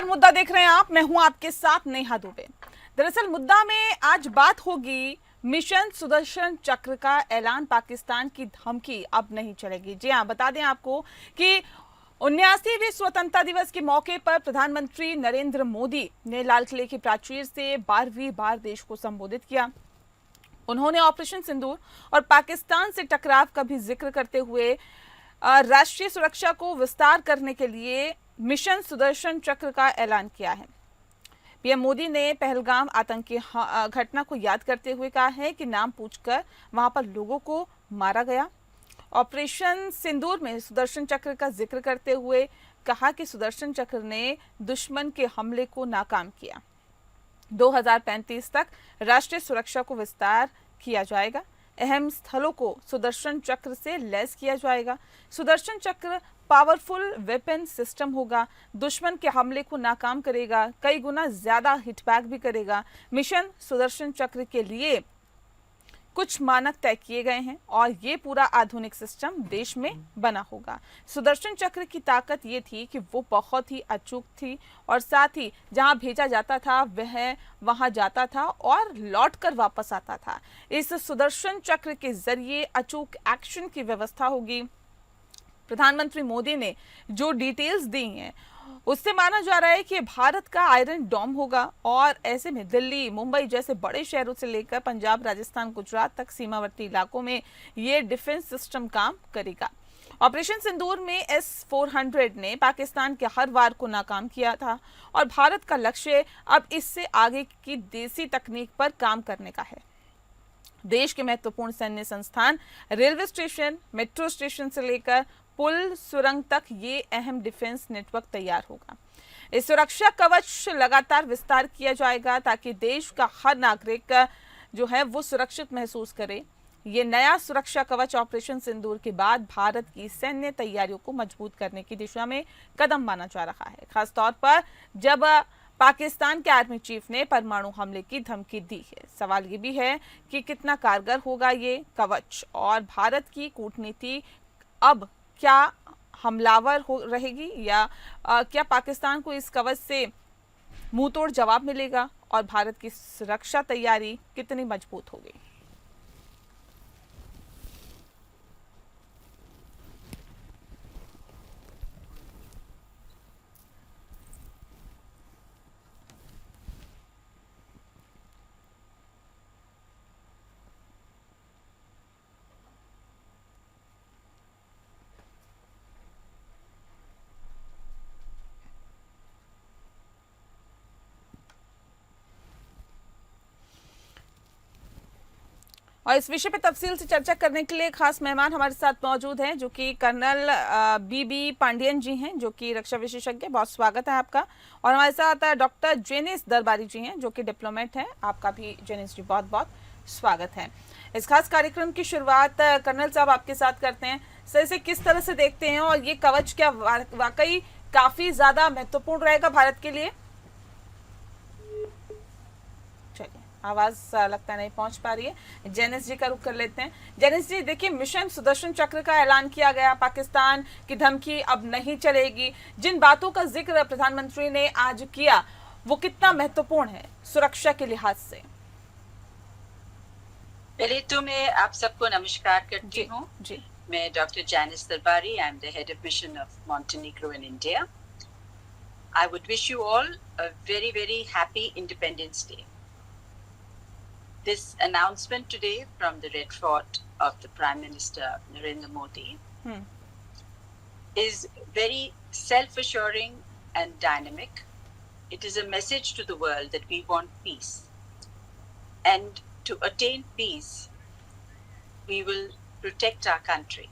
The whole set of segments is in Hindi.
नमस्कार, मुद्दा देख रहे हैं आप। मैं हूं आपके साथ नेहा दुबे। दरअसल मुद्दा में आज बात होगी मिशन सुदर्शन चक्र का ऐलान, पाकिस्तान की धमकी अब नहीं चलेगी। जी हां, बता दें आपको कि 79वें स्वतंत्रता दिवस के मौके पर प्रधानमंत्री नरेंद्र मोदी ने लाल किले की प्राचीर से 12वीं बार देश को संबोधित किया। उन्होंने ऑपरेशन सिंदूर और पाकिस्तान से टकराव का भी जिक्र करते हुए राष्ट्रीय सुरक्षा को विस्तार करने के लिए मिशन सुदर्शन चक्र का ऐलान किया है। पीएम मोदी ने पहलगाम आतंकी घटना को याद करते हुए कहा है कि नाम पूछकर वहां पर लोगों को मारा गया। ऑपरेशन सिंदूर में सुदर्शन चक्र का जिक्र करते हुए कहा कि सुदर्शन चक्र ने दुश्मन के हमले को नाकाम किया। 2035 तक राष्ट्रीय सुरक्षा को विस्तार किया जाएगा। अहम स्थलों को सुदर्शन चक्र से लैस किया जाएगा। सुदर्शन चक्र पावरफुल वेपन सिस्टम होगा, दुश्मन के हमले को नाकाम करेगा, कई गुना ज्यादा हिटबैक भी करेगा। मिशन सुदर्शन चक्र के लिए कुछ मानक तय किए गए हैं और ये पूरा आधुनिक सिस्टम देश में बना होगा। सुदर्शन चक्र की ताकत ये थी कि वो बहुत ही अचूक थी और साथ ही जहां भेजा जाता था वह वहां जाता था और लौट कर वापस आता था। इस सुदर्शन चक्र के जरिए अचूक एक्शन की व्यवस्था होगी। प्रधानमंत्री मोदी ने जो डिटेल्स दी हैं उससे माना जा रहा है कि भारत का आयरन डोम होगा और ऐसे में दिल्ली, मुंबई जैसे बड़े शहरों से लेकर पंजाब, राजस्थान, गुजरात तक सीमावर्ती इलाकों में ये डिफेंस सिस्टम काम करेगा। ऑपरेशन सिंदूर में S-400 ने पाकिस्तान के हर वार को नाकाम किया था और भारत का लक्ष्य अब इससे आगे की देसी तकनीक पर काम करने का है। देश के महत्वपूर्ण सैन्य संस्थान, रेलवे स्टेशन, मेट्रो स्टेशन से लेकर पुल, सुरंग तक ये अहम डिफेंस नेटवर्क तैयार होगा। इस सुरक्षा कवच लगातार विस्तार किया जाएगा ताकि देश का हर नागरिक जो है वो सुरक्षित महसूस करे। ये नया सुरक्षा कवच ऑपरेशन सिंदूर के बाद भारत की सैन्य तैयारियों को मजबूत करने की दिशा में कदम माना जा रहा है, खासतौर पर जब पाकिस्तान के आर्मी चीफ ने परमाणु हमले की धमकी दी है। सवाल ये भी है कि कितना कारगर होगा ये कवच और भारत की कूटनीति अब क्या हमलावर हो रहेगी या क्या पाकिस्तान को इस कवच से मुंहतोड़ जवाब मिलेगा और भारत की सुरक्षा तैयारी कितनी मजबूत होगी। और इस विषय पे तफसील से चर्चा करने के लिए खास मेहमान हमारे साथ मौजूद हैं जो कि कर्नल बीबी पांडियन जी हैं, जो कि रक्षा विशेषज्ञ। बहुत स्वागत है आपका। और हमारे साथ डॉक्टर जेनिस दरबारी जी हैं जो कि डिप्लोमेट हैं। आपका भी जेनिस जी बहुत बहुत स्वागत है। इस खास कार्यक्रम की शुरुआत कर्नल साहब आपके साथ करते हैं। सर, इसे किस तरह से देखते हैं और ये कवच क्या वाकई काफी ज्यादा महत्वपूर्ण रहेगा भारत के लिए? आवाज लगता नहीं पहुंच पा रही है। जेनिस जी का रुख कर लेते हैं। जेनिस जी, देखिए, मिशन सुदर्शन चक्र का ऐलान किया गया, पाकिस्तान की धमकी अब नहीं चलेगी। जिन बातों का जिक्र प्रधानमंत्री ने आज किया वो कितना महत्वपूर्ण है सुरक्षा के लिहाज से? पहले तो मैं आप सबको नमस्कार करती हूँ। मैं doctor Janis Darbari, I am the head of mission of Montenegro in India. I would wish you all a very very happy Independence Day. This announcement today from the Red Fort of the Prime Minister Narendra Modi is very self-assuring and dynamic. It is a message to the world that we want peace. And to attain peace, we will protect our country.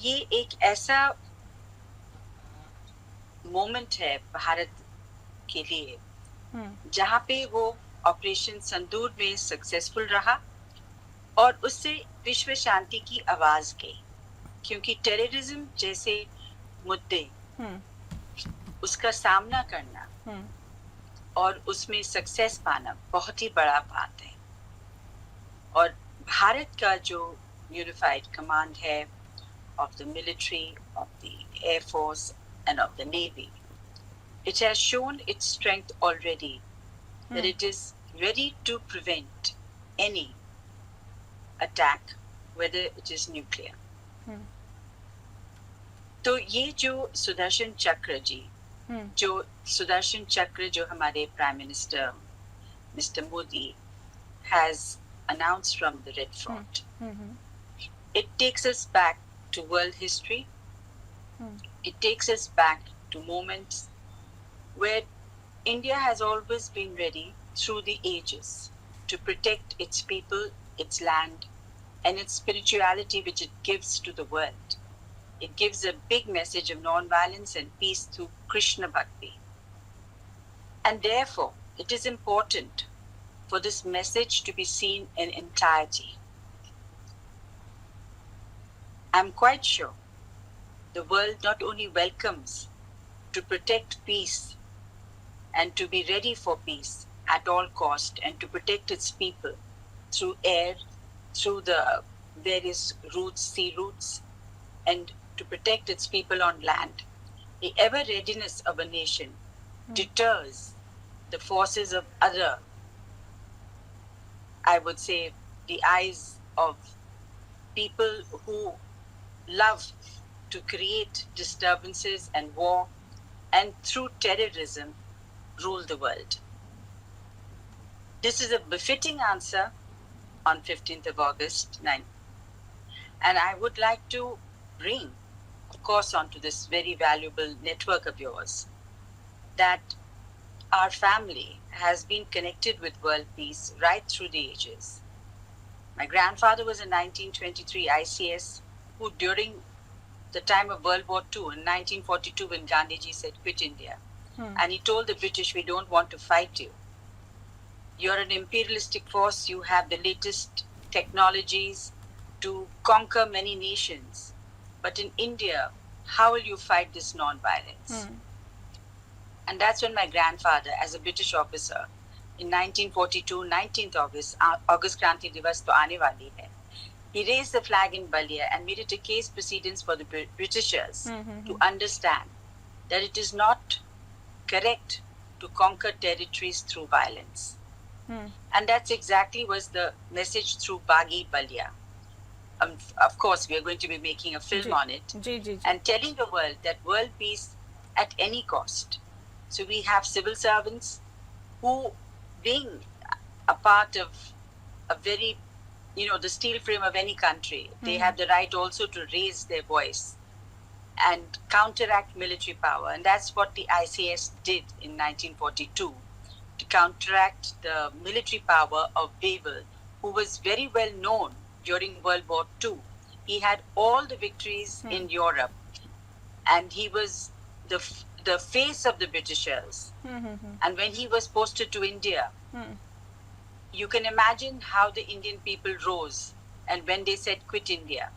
ये एक ऐसा मोमेंट है भारत के लिए जहाँ पे वो ऑपरेशन सिंदूर में सक्सेसफुल रहा और उससे विश्व शांति की आवाज गई, क्योंकि टेररिज्म जैसे मुद्दे उसका सामना करना और उसमें सक्सेस पाना बहुत ही बड़ा बात है। और भारत का जो यूनिफाइड कमांड है of the military, of the air force end of the navy, it has shown its strength already, that it is ready to prevent any attack, whether it is nuclear. तो ये जो सुदर्शन चक्र जी, जो सुदर्शन चक्र जो हमारे prime minister mister Modi has announced from the Red Fort, it takes us back to world history. It takes us back to moments where India has always been ready through the ages to protect its people, its land, and its spirituality which it gives to the world. It gives a big message of non-violence and peace through Krishna Bhakti. And therefore, it is important for this message to be seen in entirety. I'm quite sure the world not only welcomes to protect peace and to be ready for peace at all cost and to protect its people through air, through the various routes, sea routes, and to protect its people on land. The ever readiness of a nation deters the forces of other, I would say, the eyes of people who love to create disturbances and war, and through terrorism rule the world. This is a befitting answer on 15th of August 9. And I would like to bring, of course, onto this very valuable network of yours, that our family has been connected with world peace right through the ages. My grandfather was a 1923 ICS who, during the time of World War II in 1942, when Gandhiji said quit India, and he told the British, we don't want to fight you. You're an imperialistic force, you have the latest technologies to conquer many nations. But in India, how will you fight this non-violence? And that's when my grandfather, as a British officer, in 1942, 19th August Kranti Divas to aane wali hai, he raised the flag in Balia and made it a case precedence for the Britishers to understand that it is not correct to conquer territories through violence. And that's exactly was the message through Bagi Balia. Of course, we are going to be making a film on it and telling the world that world peace at any cost. So we have civil servants who, being a part of a very, the steel frame of any country, they have the right also to raise their voice and counteract military power. And that's what the ICS did in 1942, to counteract the military power of Wavell, who was very well known during World War II. He had all the victories in Europe, and he was the face of the Britishers. And when he was posted to India, you can imagine how the Indian people rose and when they said quit India.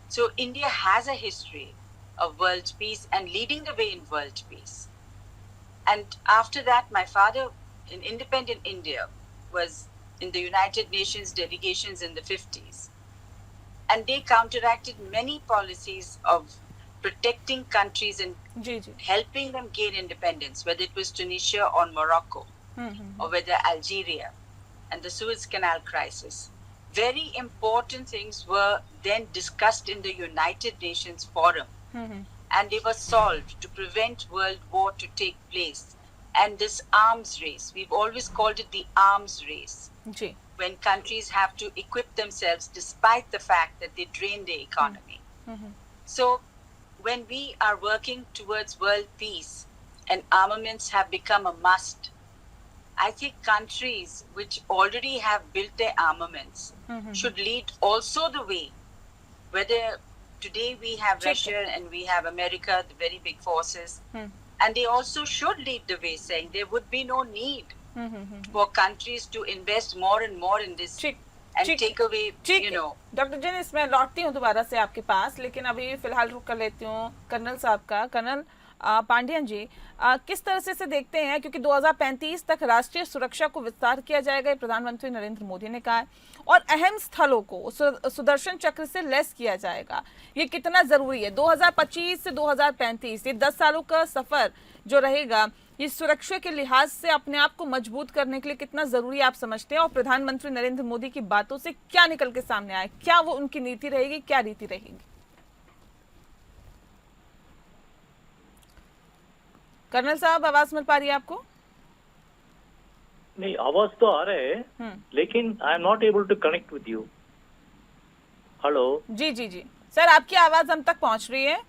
So India has a history of world peace and leading the way in world peace. And after that, my father in independent India was in the United Nations delegations in the 50s. And they counteracted many policies of protecting countries and helping them gain independence, whether it was Tunisia or Morocco, or whether Algeria and the Suez Canal crisis. Very important things were then discussed in the United Nations Forum, and they were solved to prevent world war to take place. And this arms race, we've always called it the arms race, when countries have to equip themselves despite the fact that they drain their economy. So when we are working towards world peace and armaments have become a must, I think countries which already have built their armaments should lead also the way. Whether today we have Russia and we have America, the very big forces, and they also should lead the way, saying there would be no need for countries to invest more and more in this and take away, doctor Janice, मैं लौटती हूँ दोबारा से आपके पास, लेकिन अभी फिलहाल रुक कर लेती हूँ कर्नल साहब का। कर्नल, पांडियन जी, किस तरह से देखते हैं, क्योंकि 2035 तक राष्ट्रीय सुरक्षा को विस्तार किया जाएगा, ये प्रधानमंत्री नरेंद्र मोदी ने कहा है, और अहम स्थलों को सुदर्शन चक्र से लैस किया जाएगा, ये कितना जरूरी है? 2025 से 2035 ये 10 सालों का सफर जो रहेगा, ये सुरक्षा के लिहाज से अपने आप को मजबूत करने के लिए कितना जरूरी आप समझते हैं? और प्रधानमंत्री नरेंद्र मोदी की बातों से क्या निकल के सामने आए, क्या वो उनकी नीति रहेगी, क्या नीति रहेगी? कर्नल साहब, आवाज मिल पा रही है आपको? नहीं, आवाज तो आ रहे हैं, लेकिन I am not able to connect with you. Hello. जी जी जी सर, आपकी आवाज हम तक पहुंच रही है,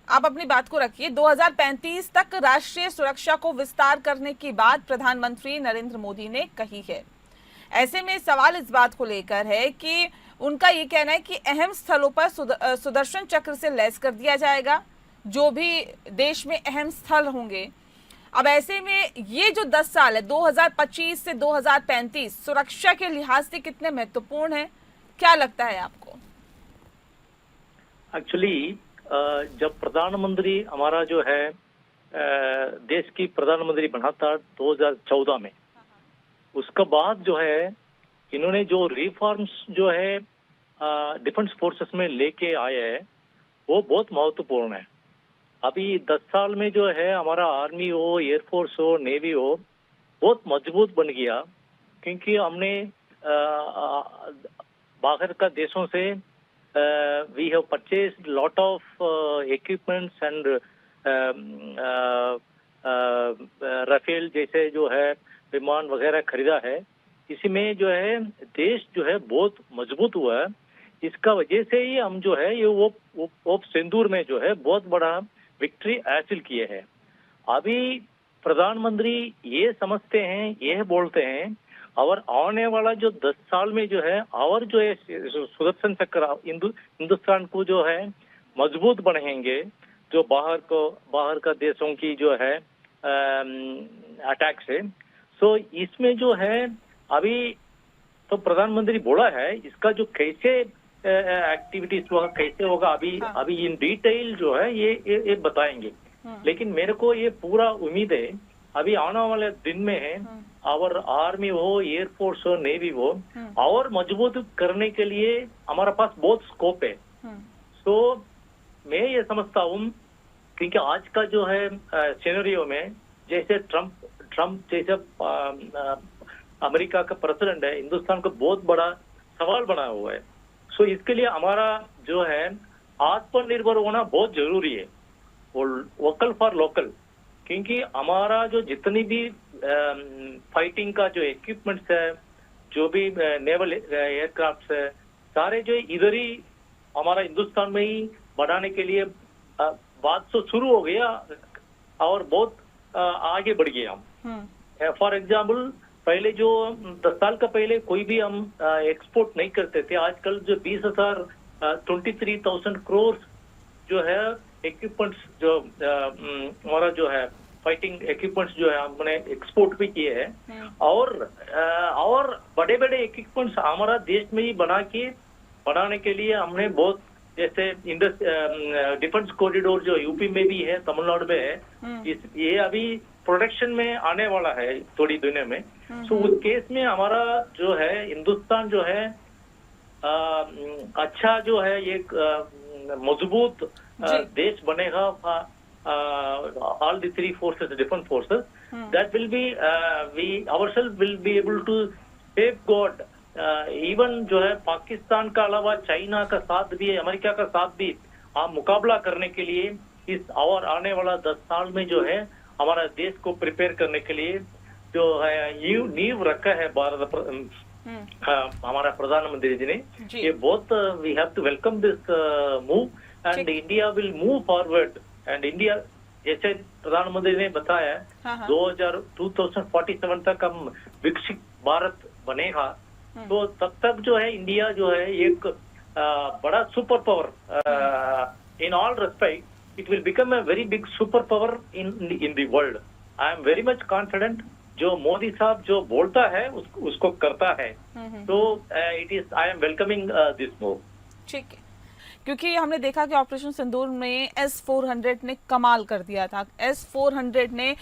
आप अपनी बात को रखिए। 2035 तक राष्ट्रीय सुरक्षा को विस्तार करने की बात प्रधानमंत्री नरेंद्र मोदी ने कही है। ऐसे में सवाल इस बात को लेकर है कि उनका ये कहना है कि अहम स्थलों पर सुदर्शन चक्र से लैस कर दिया जाएगा, जो भी देश में अहम स्थल होंगे। अब ऐसे में ये जो 10 साल है 2025 से 2035 सुरक्षा के लिहाज से कितने महत्वपूर्ण है, क्या लगता है आपको? एक्चुअली जब प्रधानमंत्री हमारा जो है देश की प्रधानमंत्री बना था 2014 में, उसका बाद जो है इन्होंने जो रिफॉर्म्स जो है डिफेंस फोर्सेस में लेके आए हैं वो बहुत महत्वपूर्ण है। अभी 10 साल में जो है हमारा आर्मी हो, एयरफोर्स हो, नेवी हो, बहुत मजबूत बन गया, क्योंकि हमने बाहर का देशों से we have purchased lot of equipments and Rafale जैसे जो है विमान वगैरह खरीदा है। इसी में जो है देश जो है बहुत मजबूत हुआ है। इसका वजह से ही हम जो है ये वो सिंदूर में जो है बहुत बड़ा विक्ट्री हासिल किए हैं। अभी प्रधानमंत्री ये समझते हैं, ये बोलते हैं, और आने वाला जो 10 साल में जो है और जो है सुदर्शन चक्र हिंदुस्तान को जो है मजबूत बनाएंगे, जो बाहर का देशों की जो है अटैक से। सो इसमें जो है अभी तो प्रधानमंत्री बोला है, इसका जो कैसे एक्टिविटीज होगा, कैसे होगा, अभी इन डिटेल जो है ये बताएंगे। लेकिन मेरे को ये पूरा उम्मीद है अभी आने वाले दिन में है और आर्मी हो, एयरफोर्स हो, नेवी हो, और मजबूत करने के लिए हमारे पास बहुत स्कोप है। सो मैं ये समझता हूँ क्योंकि आज का जो है सिनेरियो में जैसे ट्रम्प जैसे अमेरिका का प्रेसिडेंट है, हिंदुस्तान का बहुत बड़ा सवाल बना हुआ है। सो इसके लिए हमारा जो है आत्मनिर्भर होना बहुत जरूरी है, वोकल फॉर लोकल, क्योंकि हमारा जो जितनी भी फाइटिंग का जो इक्विपमेंट्स है, जो भी नेवल एयरक्राफ्ट है, सारे जो इधर ही हमारा हिंदुस्तान में ही बढ़ाने के लिए बात तो शुरू हो गया और बहुत आगे बढ़ गए हम। फॉर एग्जाम्पल पहले जो 10 साल का पहले कोई भी हम एक्सपोर्ट नहीं करते थे, आजकल जो 23,000 करोड़ जो है इक्विपमेंट्स जो हमारा जो है फाइटिंग इक्विपमेंट्स जो है हमने एक्सपोर्ट भी किए हैं, और बड़े बड़े इक्विपमेंट्स हमारा देश में ही बनाने के लिए हमने बहुत, जैसे डिफेंस कॉरिडोर जो यूपी में भी है, तमिलनाडु में है, ये अभी प्रोडक्शन में आने वाला है थोड़ी दिनों में। सो उस केस में हमारा जो है हिंदुस्तान जो है अच्छा जो है एक मजबूत देश बनेगा। all the three forces, different forces, that will be we ourselves will be able to safeguard even जो है पाकिस्तान का अलावा चाइना का साथ भी है, अमेरिका का साथ भी मुकाबला करने के लिए इस और आने वाला 10 साल में जो है हमारा देश को प्रिपेयर करने के लिए जो है नींव रखा है भारत हमारा प्रधानमंत्री जी ने। ये बहुत we have to welcome this move and India will move forward. And India जैसे प्रधानमंत्री ने बताया 2047 तक हम विकसित भारत बनेगा, तो तब तक जो है इंडिया जो है एक बड़ा super power in all respect, it will become a very big superpower in the world. I am very much confident. जो मोदी साहब जो बोलता है उसको करता है, तो it is I am welcoming this move. ठीक है। क्योंकि हमने देखा कि ऑपरेशन सिंदूर में S-400 ने कमाल कर दिया था। S-400 ने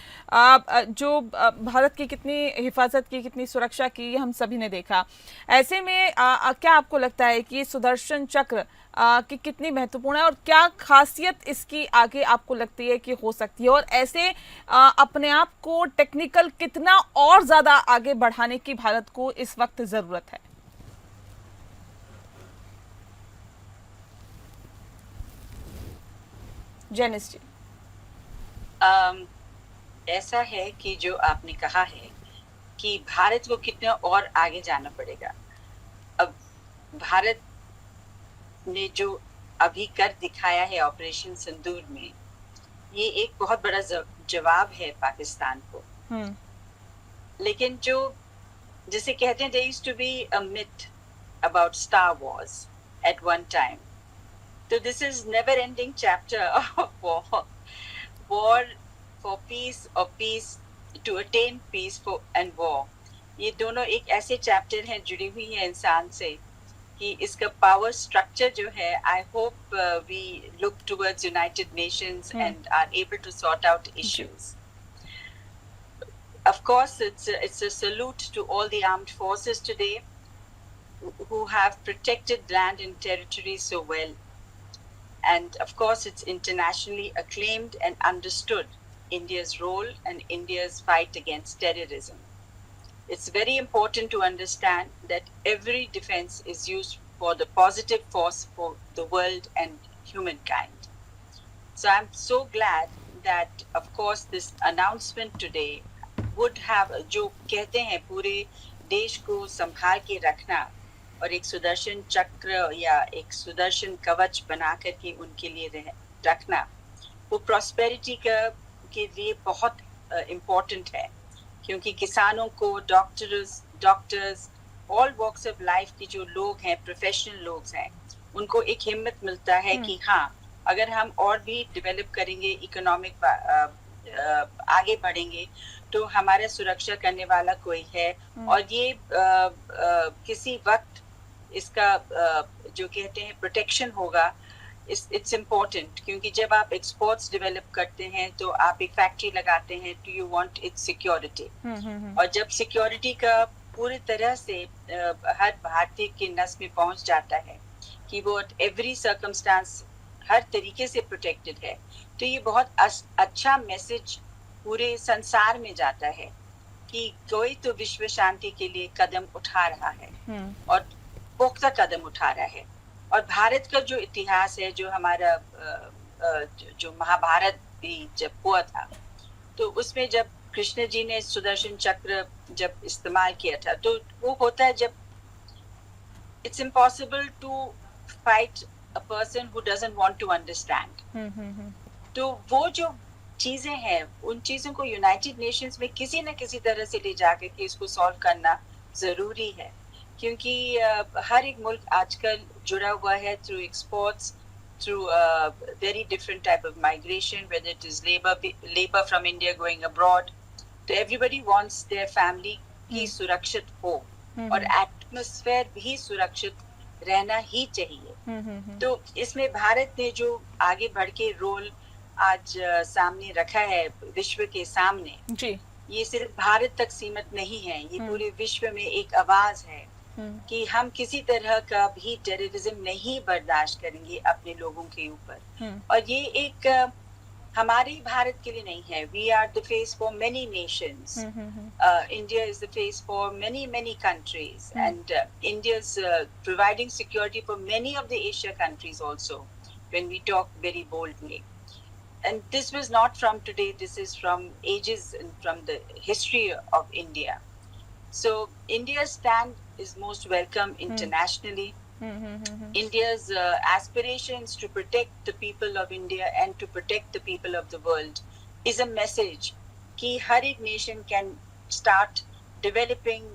जो भारत की कितनी हिफाजत की, कितनी सुरक्षा की, हम सभी ने देखा। ऐसे में क्या आपको लगता है कि सुदर्शन चक्र कि कितनी महत्वपूर्ण है और क्या खासियत इसकी आगे आपको लगती है कि हो सकती है, और ऐसे अपने आप को टेक्निकल कितना और ज्यादा आगे बढ़ाने की भारत को इस वक्त जरूरत है? जेनिस जी। ऐसा है कि जो आपने कहा है कि भारत को कितना और आगे जाना पड़ेगा। अब भारत ने जो अभी कर दिखाया है ऑपरेशन सिंदूर में, ये एक बहुत बड़ा जवाब है पाकिस्तान को। लेकिन जो जिसे कहते हैं, there used to be a myth about Star Wars at one time. So this is never-ending chapter of war for peace, or peace to attain peace for and war. ये दोनों एक ऐसे चैप्टर हैं, जुड़ी हुई है इंसान से, कि इसका पावर स्ट्रक्चर जो है, I hope we look towards United Nations and are able to sort out issues. Of course, it's a salute to all the armed forces today who have protected land and territory so well. And of course, it's internationally acclaimed and understood India's role and India's fight against terrorism. It's very important to understand that every defense is used for the positive force for the world and humankind. So I'm so glad that, of course, this announcement today would have, जो कहते हैं पूरे देश को संभाल के रखना और एक सुदर्शन चक्र या एक सुदर्शन कवच बना करके उनके लिए रखना, वो प्रॉस्पेरिटी के लिए बहुत इम्पोर्टेंट है, क्योंकि किसानों को, doctors, all walks of life के जो लोग हैं, प्रोफेशनल लोग हैं, उनको एक हिम्मत मिलता है कि हाँ, अगर हम और भी डेवलप करेंगे, इकोनॉमिक आगे बढ़ेंगे, तो हमारा सुरक्षा करने वाला कोई है। और ये किसी वक्त इसका जो कहते हैं प्रोटेक्शन होगा, इट्स इम्पोर्टेंट, क्योंकि जब आप एक्सपोर्ट्स डेवलप करते हैं तो आप एक फैक्ट्री लगाते हैं, तो यू वांट इट्स सिक्योरिटी। और जब सिक्योरिटी का पूरी तरह से हर भारतीय के नस में पहुंच जाता है कि वो एट एवरी सर्कमस्टांस हर तरीके से प्रोटेक्टेड है, तो ये बहुत अच्छा मैसेज पूरे संसार में जाता है कि कोई तो विश्व शांति के लिए कदम उठा रहा है और पुख्ता कदम उठा रहा है। और भारत का जो इतिहास है, जो हमारा जो महाभारत भी जब हुआ था, तो उसमें जब कृष्ण जी ने सुदर्शन चक्र जब इस्तेमाल किया था, तो वो होता है जब it's impossible to fight a person who doesn't want to understand. तो वो जो चीजें हैं, उन चीजों को यूनाइटेड नेशंस में किसी न किसी तरह से ले जाकर के इसको सॉल्व करना जरूरी है, क्योंकि हर एक मुल्क आजकल जुड़ा हुआ है through exports, through very different type of migration, whether it is labor from India going abroad. So everybody wants their family की सुरक्षित हो और एटमॉस्फेयर भी सुरक्षित रहना ही चाहिए। तो इसमें भारत ने जो आगे बढ़ के रोल आज सामने रखा है विश्व के सामने जी, ये सिर्फ भारत तक सीमित नहीं है, ये पूरे विश्व में एक आवाज है कि हम किसी तरह का भी टेररिज्म नहीं बर्दाश्त करेंगे अपने लोगों के ऊपर। और ये एक हमारे भारत के लिए नहीं है, we are the face for many nations, India is the face for many countries, and India is providing security for many of the Asia countries also, when we talk very boldly. And this was not from today, this is from ages and from the history of India. So India's stand is most welcome internationally. India's aspirations to protect the people of India and to protect the people of the world is a message कि हर एक nation can start developing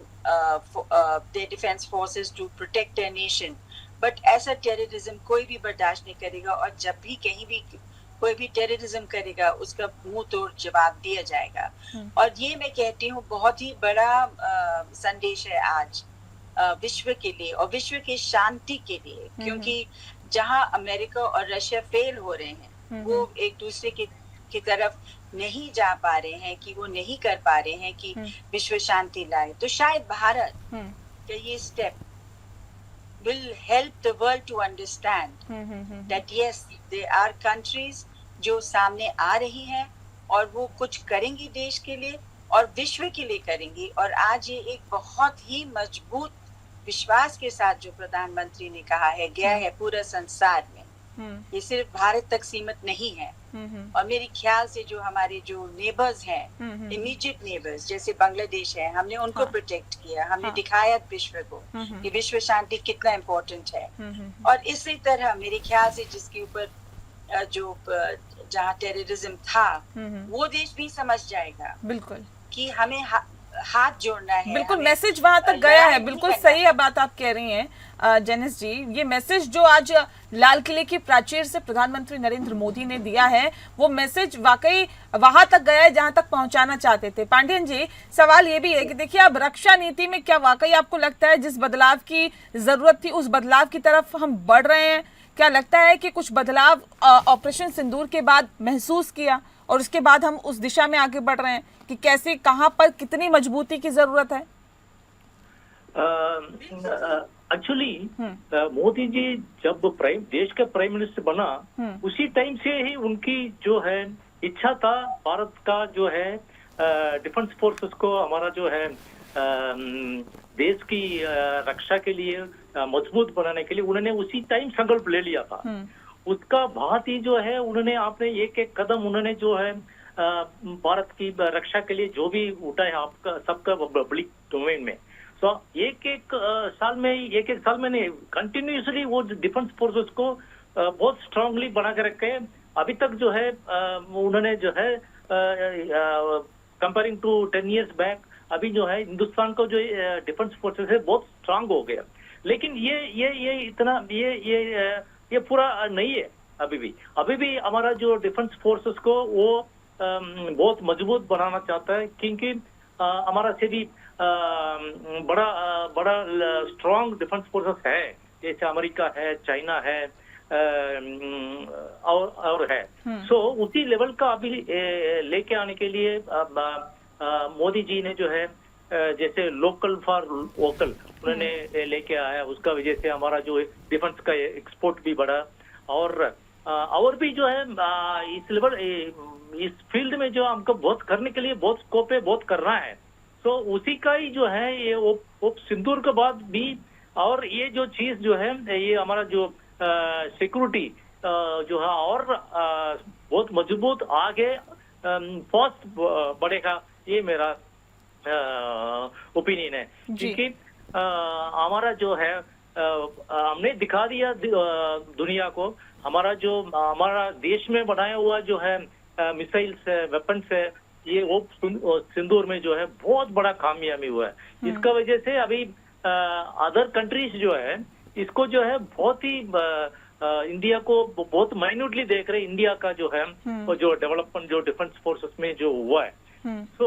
their defense forces to protect their nation. But ऐसा terrorism कोई भी बर्दाश्त नहीं करेगा, और जब भी कहीं भी कोई भी टेररिज्म करेगा उसका मुंह तोड़ जवाब दिया जाएगा। और ये मैं कहती हूँ बहुत ही बड़ा संदेश है आज विश्व के लिए और विश्व की शांति के लिए, क्योंकि जहां अमेरिका और रशिया फेल हो रहे हैं, वो एक दूसरे की तरफ नहीं जा पा रहे हैं, कि वो नहीं कर पा रहे हैं कि विश्व शांति लाए, तो शायद भारत का ये step will help the world to understand that yes, there are countries जो सामने आ रही हैं और वो कुछ करेंगी देश के लिए और विश्व के लिए करेंगी। और आज ये एक बहुत ही मजबूत विश्वास के साथ जो प्रधानमंत्री ने कहा है गया है पूरे संसार में, ये सिर्फ भारत तक सीमित नहीं है। और मेरे ख्याल से जो हमारे जो नेबर्स हैं, इमीडिएट नेबर्स जैसे बांग्लादेश है, हमने उनको प्रोटेक्ट किया, हमने दिखाया विश्व को कि विश्व शांति कितना इम्पोर्टेंट है। और इसी तरह मेरे ख्याल से जिसके ऊपर जो जहाँ टेररिज्म था, वो देश भी समझ जाएगा बिल्कुल कि हमें हाथ जोड़ना है। बिल्कुल मैसेज वहां तक गया है, बिल्कुल सही है बात आप कह रही हैं जेनिस जी। ये मैसेज जो आज लाल किले की प्राचीर से प्रधानमंत्री नरेंद्र मोदी ने दिया है, वो मैसेज वाकई वहां तक गया है जहां तक पहुंचाना चाहते थे। पांडियन जी, सवाल ये भी है कि देखिए अब रक्षा नीति में क्या वाकई आपको लगता है जिस बदलाव की जरूरत थी उस बदलाव की तरफ हम बढ़ रहे हैं? क्या लगता है कि कुछ बदलाव ऑपरेशन सिंदूर के बाद महसूस किया और उसके बाद हम उस दिशा में आगे बढ़ रहे हैं कि कैसे, कहां पर कितनी मजबूती की जरूरत है? एक्चुअली मोदी जी जब देश का प्राइम मिनिस्टर बना, उसी टाइम से ही उनकी जो है इच्छा था भारत का जो है डिफेंस फोर्सेस को, हमारा जो है देश की रक्षा के लिए मजबूत बनाने के लिए उन्होंने उसी टाइम संकल्प ले लिया था। उसका बहुत ही जो है उन्होंने आपने एक एक कदम उन्होंने जो है भारत की रक्षा के लिए जो भी उठाए आपका सबका पब्लिक डोमेन में, तो एक एक साल में नहीं, कंटिन्यूसली वो डिफेंस फोर्सेस को बहुत स्ट्रांगली बना के रखे। अभी तक जो है उन्होंने जो है कंपेयरिंग टू 10 years बैक, अभी जो है हिंदुस्तान को जो डिफेंस फोर्सेस है बहुत स्ट्रांग हो गया। लेकिन ये इतना ये पूरा नहीं है। अभी भी हमारा जो डिफेंस फोर्सेस को वो बहुत मजबूत बनाना चाहता है, क्योंकि हमारा से भी बड़ा स्ट्रांग डिफेंस फोर्सेस है, जैसे अमेरिका है, चाइना है और है। सो उसी लेवल का अभी लेके आने के लिए मोदी जी ने जो है जैसे लोकल फॉर वोकल उन्होंने लेके आया, उसका वजह से हमारा जो डिफेंस का एक्सपोर्ट भी बढ़ा। और भी जो है इस लेवल इस फील्ड में जो हमको बहुत करने के लिए बहुत स्कोप है, बहुत करना है। तो उसी का ही जो है ये सिंदूर के बाद भी, और ये जो चीज जो है ये हमारा जो सिक्योरिटी जो है और बहुत मजबूत आगे फास्ट बढ़ेगा, ये मेरा ओपिनियन है। क्योंकि हमारा जो है हमने दिखा दिया दुनिया को, हमारा देश में बनाया हुआ जो है मिसाइल्स है, वेपन्स है, ये वो सिंदूर में जो है बहुत बड़ा कामयाबी हुआ है। इसका वजह से अभी अदर कंट्रीज जो है इसको जो है बहुत ही इंडिया को बहुत माइन्यूटली देख रहे। इंडिया का जो है वो जो डेवलपमेंट जो डिफेंस फोर्सेस में जो हुआ है, तो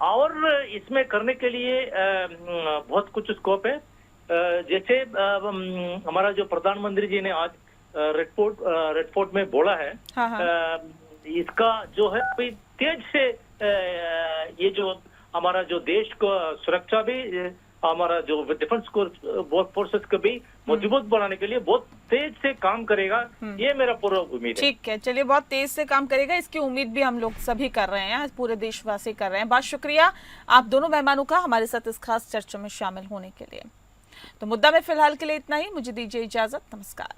और इसमें करने के लिए बहुत कुछ स्कोप है। जैसे हमारा जो प्रधानमंत्री जी ने आज रेड फोर्ट में बोला है, इसका जो है अभी तेज से ये जो हमारा जो देश को सुरक्षा भी, हमारा जो डिफेंस फोर्सेस को भी मजबूत बनाने के लिए बहुत तेज से काम करेगा, ये मेरा पूरा उम्मीद है। ठीक है, चलिए बहुत तेज से काम करेगा, इसकी उम्मीद भी हम लोग सभी कर रहे हैं, पूरे देशवासी कर रहे हैं। बहुत शुक्रिया आप दोनों मेहमानों का हमारे साथ इस खास चर्चा में शामिल होने के लिए। तो मुद्दा में फिलहाल के लिए इतना ही, मुझे दीजिए इजाजत, नमस्कार।